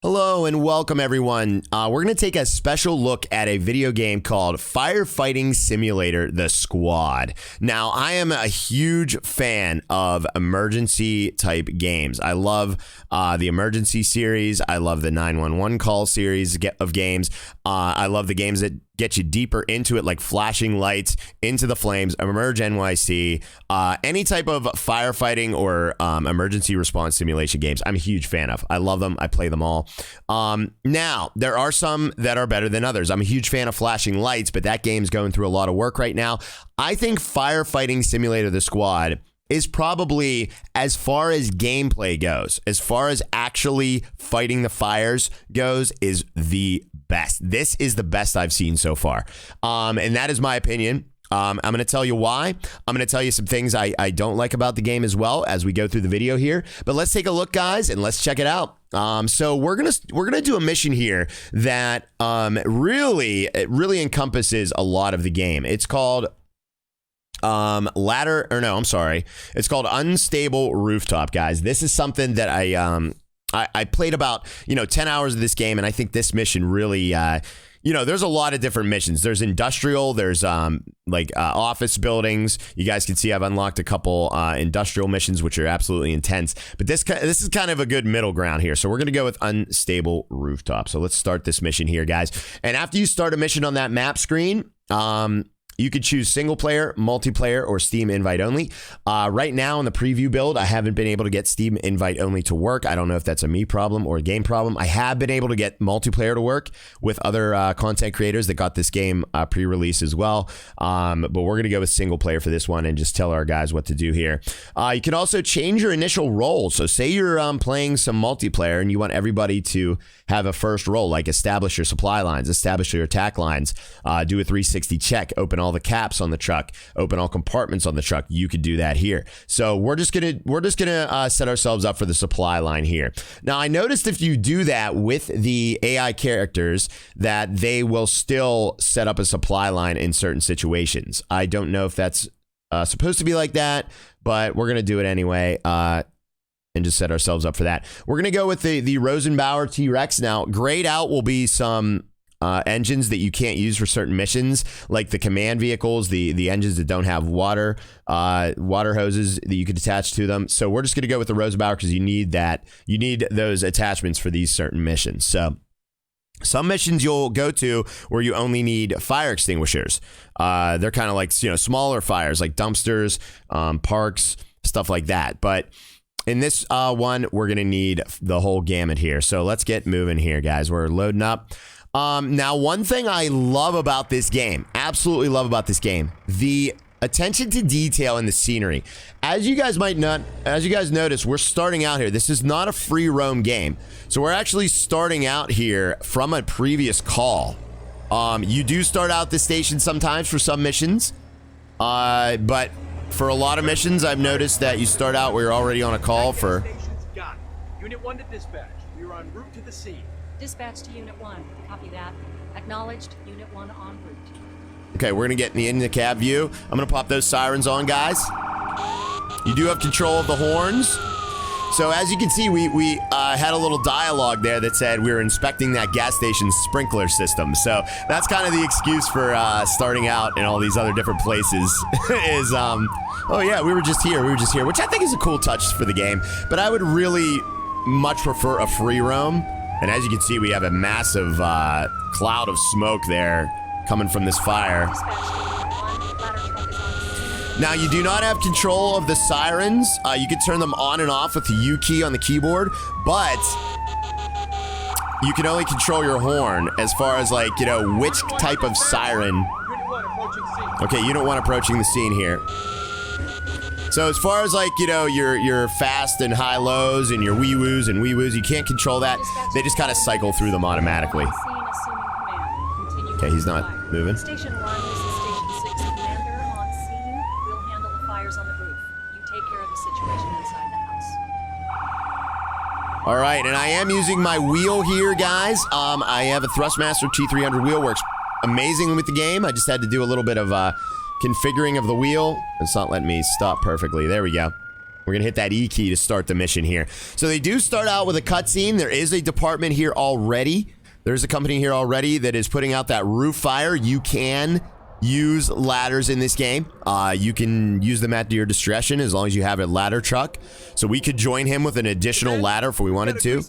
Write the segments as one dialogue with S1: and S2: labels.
S1: Hello and welcome everyone. We're going to take a special look at a video game called Firefighting Simulator, the Sqaud. Now, I am a huge fan of emergency type games. I love the emergency series. I love the 911 call series of games. I love the games that get you deeper into it, like Flashing Lights, Into the Flames, Emerge NYC, any type of firefighting or emergency response simulation games. I'm a huge fan of. I love them. I play them all. Now, there are some that are better than others. I'm a huge fan of Flashing Lights, but that game's going through a lot of work right now. I think Firefighting Simulator, the Sqaud, is probably, as far as gameplay goes, as far as actually fighting the fires goes, is the best. This is the best I've seen so far. And that is my opinion. I'm going to tell you why. I'm going to tell you some things I don't like about the game as well as we go through the video here. But let's take a look, guys, and let's check it out. So we're gonna do a mission here that really encompasses a lot of the game. It's called it's called Unstable Rooftop, guys. This is something that I played about 10 hours of this game, and I think this mission really there's a lot of different missions. There's industrial, there's office buildings. You guys can see I've unlocked a couple industrial missions, which are absolutely intense. But this is kind of a good middle ground here. So we're going to go with Unstable Rooftop. So let's start this mission here, guys. And after you start a mission on that map screen, you could choose single player, multiplayer, or Steam invite only. Right now in the preview build, I haven't been able to get Steam invite only to work. I don't know if that's a me problem or a game problem. I have been able to get multiplayer to work with other content creators that got this game pre-release as well. But we're going to go with single player for this one and just tell our guys what to do here. You can also change your initial role. So say you're playing some multiplayer and you want everybody to have a first role, like establish your supply lines, establish your attack lines, do a 360 check, open all the caps on the truck, open all compartments on the truck. You could do that here. So we're just gonna set ourselves up for the supply line here. Now, I noticed if you do that with the AI characters, that they will still set up a supply line in certain situations. I don't know if that's supposed to be like that, but we're gonna do it anyway. And just set ourselves up for that. We're gonna go with the Rosenbauer T-Rex. Now, grayed out will be some engines that you can't use for certain missions, like the command vehicles, the engines that don't have water hoses that you could attach to them. So we're just going to go with the Rosenbauer because you need those attachments for these certain missions. So some missions you'll go to where you only need fire extinguishers. They're kind of like smaller fires, like dumpsters, parks, stuff like that. But in this one, we're going to need the whole gamut here. So let's get moving here, guys. We're loading up. Now, one thing I love about this game, absolutely love about this game, the attention to detail in the scenery. As you guys notice, we're starting out here. This is not a free roam game. So we're actually starting out here from a previous call. You do start out the station sometimes for some missions. But for a lot of missions, I've noticed that you start out where you're already on a call for...
S2: Got it. Unit 1 to dispatch. We are en route to the scene. Dispatch
S3: to Unit 1. Copy that. Acknowledged. Unit 1 en route.
S1: Okay, we're going to get in the cab view. I'm going to pop those sirens on, guys. You do have control of the horns. So as you can see, we had a little dialogue there that said we were inspecting that gas station's sprinkler system. So that's kind of the excuse for starting out in all these other different places is, oh yeah, we were just here, which I think is a cool touch for the game. But I would really much prefer a free roam. And as you can see, we have a massive cloud of smoke there coming from this fire. Now, you do not have control of the sirens. You can turn them on and off with the U key on the keyboard, but you can only control your horn as far as which type of siren. Okay, Unit 1 approaching the scene here. So as far as your fast and high lows and your wee woos and wee woos, you can't control that. They just kind of cycle through them automatically. Okay, he's not moving.
S3: Station 1, this is Station 6 Commander on scene. We'll handle the fires on the roof. You take care of the situation inside the house.
S1: All right, and I am using my wheel here, guys. I have a Thrustmaster T300 wheel, works amazing with the game. I just had to do a little bit of configuring of the wheel. It's not letting me stop perfectly. There we go. We're going to hit that E key to start the mission here. So they do start out with a cutscene. There is a department here already. There's a company here already that is putting out that roof fire. You can use ladders in this game. You can use them at your discretion as long as you have a ladder truck. So we could join him with an additional ladder if we wanted to.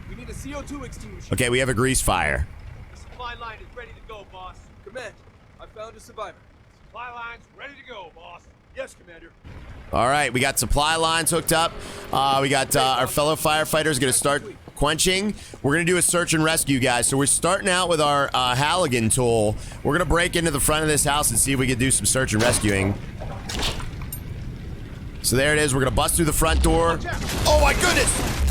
S2: We need a CO2 extinguisher.
S1: Okay, we have a grease fire.
S2: The supply line is ready to go, boss. Command, I found a survivor. Supply line's ready to go, boss. Yes, Commander.
S1: All right, we got supply lines hooked up. We got our fellow firefighters going to start quenching. We're going to do a search and rescue, guys. So we're starting out with our Halligan tool. We're going to break into the front of this house and see if we can do some search and rescuing. So there it is. We're going to bust through the front door. Oh, my goodness.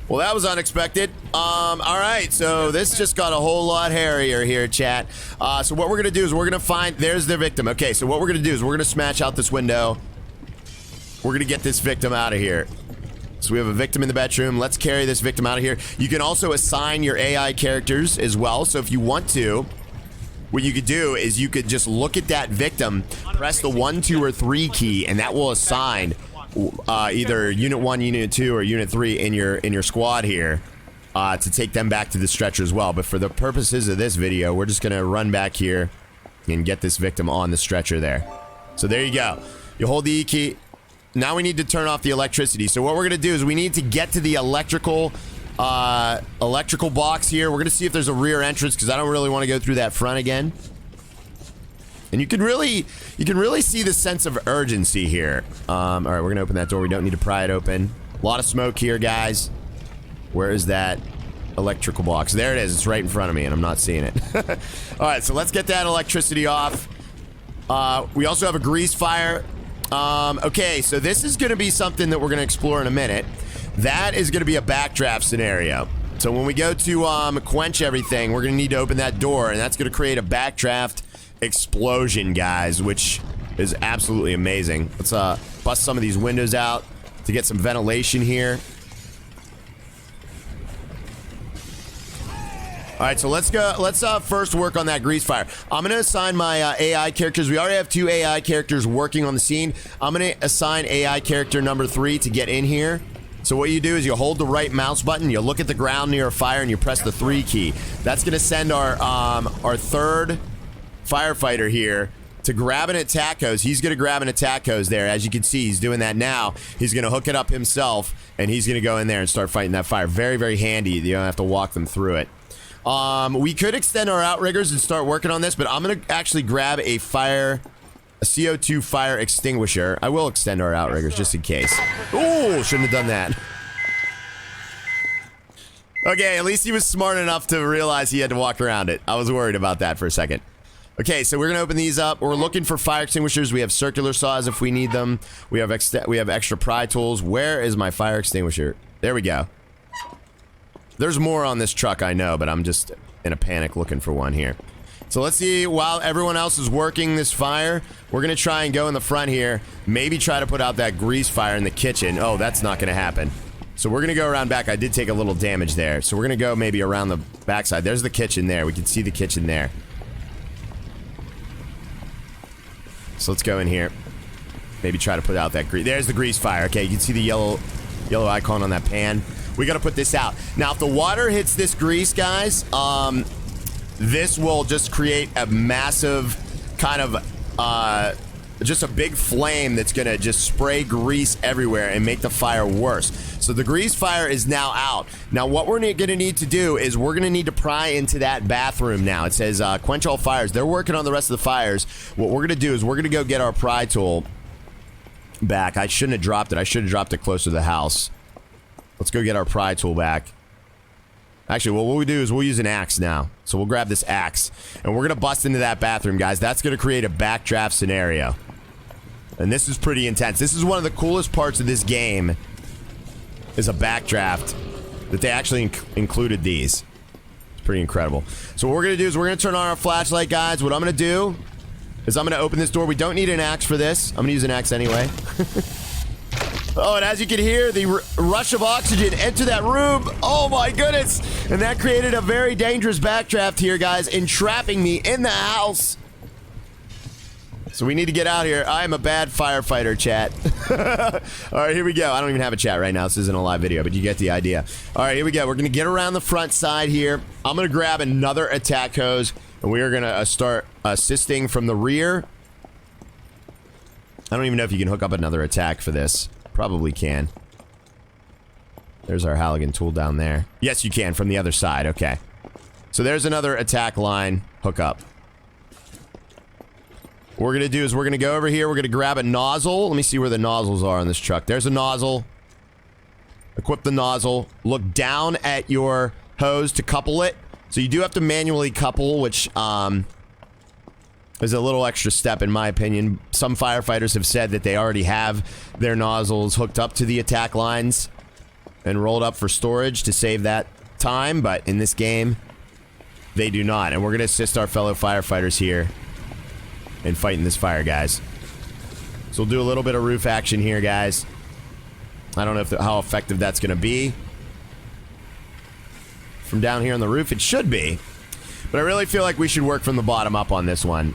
S1: Well, that was unexpected. All right, so this just got a whole lot hairier here, chat. So what we're going to do is we're going to find... There's the victim. Okay, so what we're going to do is we're going to smash out this window. We're going to get this victim out of here. So we have a victim in the bedroom. Let's carry this victim out of here. You can also assign your AI characters as well. So if you want to, what you could do is you could just look at that victim, press the 1, 2, or 3 key, and that will assign... either Unit 1, Unit 2, or Unit 3 in your squad here to take them back to the stretcher as well. But for the purposes of this video, we're just going to run back here and get this victim on the stretcher there. So there you go. You hold the E key. Now we need to turn off the electricity. So what we're going to do is we need to get to the electrical box here. We're going to see if there's a rear entrance because I don't really want to go through that front again. And you can really see the sense of urgency here. All right, we're gonna open that door. We don't need to pry it open. A lot of smoke here, guys. Where is that electrical box? There it is. It's right in front of me, and I'm not seeing it. All right, so let's get that electricity off. We also have a grease fire. Okay, so this is gonna be something that we're gonna explore in a minute. That is gonna be a backdraft scenario. So when we go to quench everything, we're gonna need to open that door, and that's gonna create a backdraft explosion, guys, which is absolutely amazing. Let's bust some of these windows out to get some ventilation here. All right, so let's go. Let's first work on that grease fire. I'm gonna assign my AI characters. We already have 2 AI characters working on the scene. I'm gonna assign AI character number 3 to get in here. So what you do is you hold the right mouse button, you look at the ground near a fire, and you press the 3 key. That's gonna send our third firefighter here to grab an attack hose. He's going to grab an attack hose there. As you can see, he's doing that now. He's going to hook it up himself, and he's going to go in there and start fighting that fire. Very, very handy. You don't have to walk them through it. We could extend our outriggers and start working on this, but I'm going to actually grab a CO2 fire extinguisher. I will extend our outriggers just in case. Oh, shouldn't have done that. Okay, at least he was smart enough to realize he had to walk around it. I was worried about that for a second. Okay, so we're gonna open these up. We're looking for fire extinguishers. We have circular saws if we need them. We have extra pry tools. Where is my fire extinguisher? There we go. There's more on this truck, I know, but I'm just in a panic looking for one here. So let's see, while everyone else is working this fire, we're gonna try and go in the front here. Maybe try to put out that grease fire in the kitchen. Oh, that's not gonna happen. So we're gonna go around back. I did take a little damage there. So we're gonna go maybe around the backside. There's the kitchen there. We can see the kitchen there. So let's go in here. Maybe try to put out that grease. There's the grease fire. Okay, you can see the yellow icon on that pan. We got to put this out. Now, if the water hits this grease, guys, this will just create a massive kind of, just a big flame that's going to just spray grease everywhere and make the fire worse. So the grease fire is now out. Now, what we're going to need to do is we're going to need to pry into that bathroom now. It says quench all fires. They're working on the rest of the fires. What we're going to do is we're going to go get our pry tool back. I shouldn't have dropped it. I should have dropped it closer to the house. Let's go get our pry tool back. Actually, what we'll do is we'll use an axe now. So we'll grab this axe, and we're going to bust into that bathroom, guys. That's going to create a backdraft scenario. And this is pretty intense. This is one of the coolest parts of this game, is a backdraft, that they actually included these. It's pretty incredible. So what we're going to do is we're going to turn on our flashlight, guys. What I'm going to do is I'm going to open this door. We don't need an axe for this. I'm going to use an axe anyway. Oh, and as you can hear, the rush of oxygen enter that room. Oh, my goodness. And that created a very dangerous backdraft here, guys, entrapping me in the house. So we need to get out here. I am a bad firefighter, chat. All right, here we go. I don't even have a chat right now. This isn't a live video, but you get the idea. All right, here we go. We're going to get around the front side here. I'm going to grab another attack hose, and we are going to start assisting from the rear. I don't even know if you can hook up another attack for this. Probably can. There's our Halligan tool down there. Yes, you can from the other side. Okay. So there's another attack line hookup. What we're going to do is we're going to go over here. We're going to grab a nozzle. Let me see where the nozzles are on this truck. There's a nozzle. Equip the nozzle. Look down at your hose to couple it. So you do have to manually couple, which is a little extra step in my opinion. Some firefighters have said that they already have their nozzles hooked up to the attack lines and rolled up for storage to save that time. But in this game, they do not. And we're going to assist our fellow firefighters here in fighting this fire, guys. So we'll do a little bit of roof action here, guys. I don't know how effective that's going to be. From down here on the roof, it should be. But I really feel like we should work from the bottom up on this one.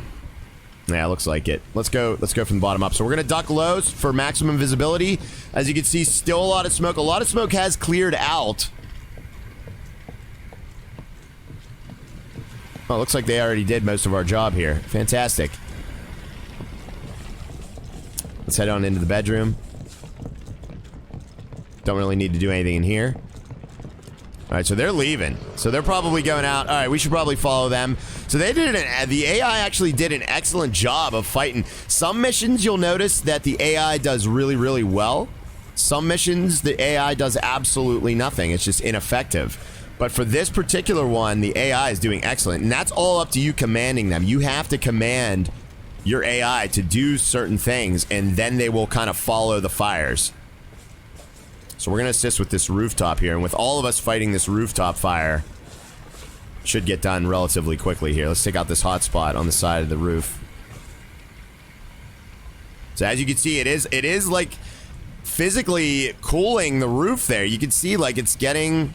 S1: Yeah, looks like it. Let's go from the bottom up. So we're going to duck lows for maximum visibility. As you can see, still a lot of smoke. A lot of smoke has cleared out. Oh, looks like they already did most of our job here. Fantastic. Let's head on into the bedroom. Don't really need to do anything in here. Alright, so they're leaving. So they're probably going out. Alright, we should probably follow them. So they did the AI actually did an excellent job of fighting. Some missions, you'll notice that the AI does really, really well. Some missions, the AI does absolutely nothing. It's just ineffective. But for this particular one, the AI is doing excellent. And that's all up to you commanding them. You have to command your AI to do certain things, and then they will kind of follow the fires. So we're going to assist with this rooftop here, and with all of us fighting this rooftop fire, should get done relatively quickly here. Let's take out this hot spot on the side of the roof. So as you can see, it is like physically cooling the roof there. You can see like it's getting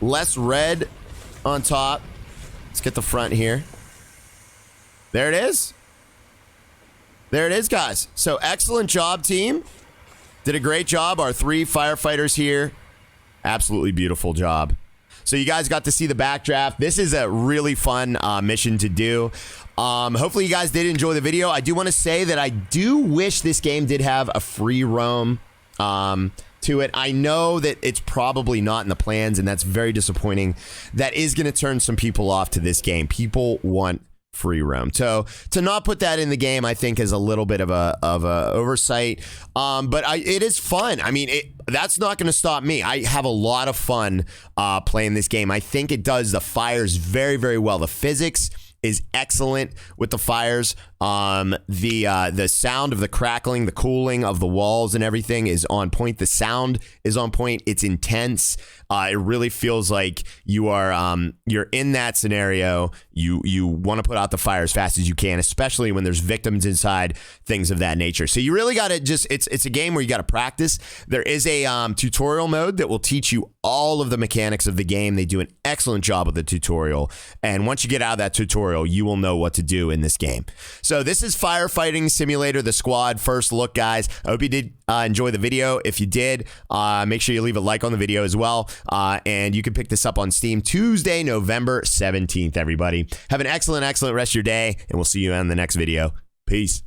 S1: less red on top. Let's get the front here. There it is. There it is, guys. So excellent job, team. Did a great job. Our 3 firefighters here. Absolutely beautiful job. So you guys got to see the backdraft. This is a really fun mission to do. Hopefully you guys did enjoy the video. I do want to say that I do wish this game did have a free roam to it. I know that it's probably not in the plans, and that's very disappointing. That is going to turn some people off to this game. People want free roam. So to not put that in the game, I think is a little bit of a oversight. But it is fun. I mean, that's not going to stop me. I have a lot of fun playing this game. I think it does the fires very, very well. The physics is excellent with the fires. The sound of the crackling, the cooling of the walls and everything is on point. The sound is on point. It's intense. It really feels like you are you're in that scenario. You want to put out the fire as fast as you can, especially when there's victims inside, things of that nature. So you really got to just it's a game where you got to practice. There is a tutorial mode that will teach you all of the mechanics of the game. They do an excellent job with the tutorial, and once you get out of that tutorial, you will know what to do in this game. So this is Firefighting Simulator, the Sqaud first look, guys. I hope you did enjoy the video. If you did, make sure you leave a like on the video as well. And you can pick this up on Steam Tuesday, November 17th, everybody. Have an excellent, excellent rest of your day, and we'll see you on the next video. Peace.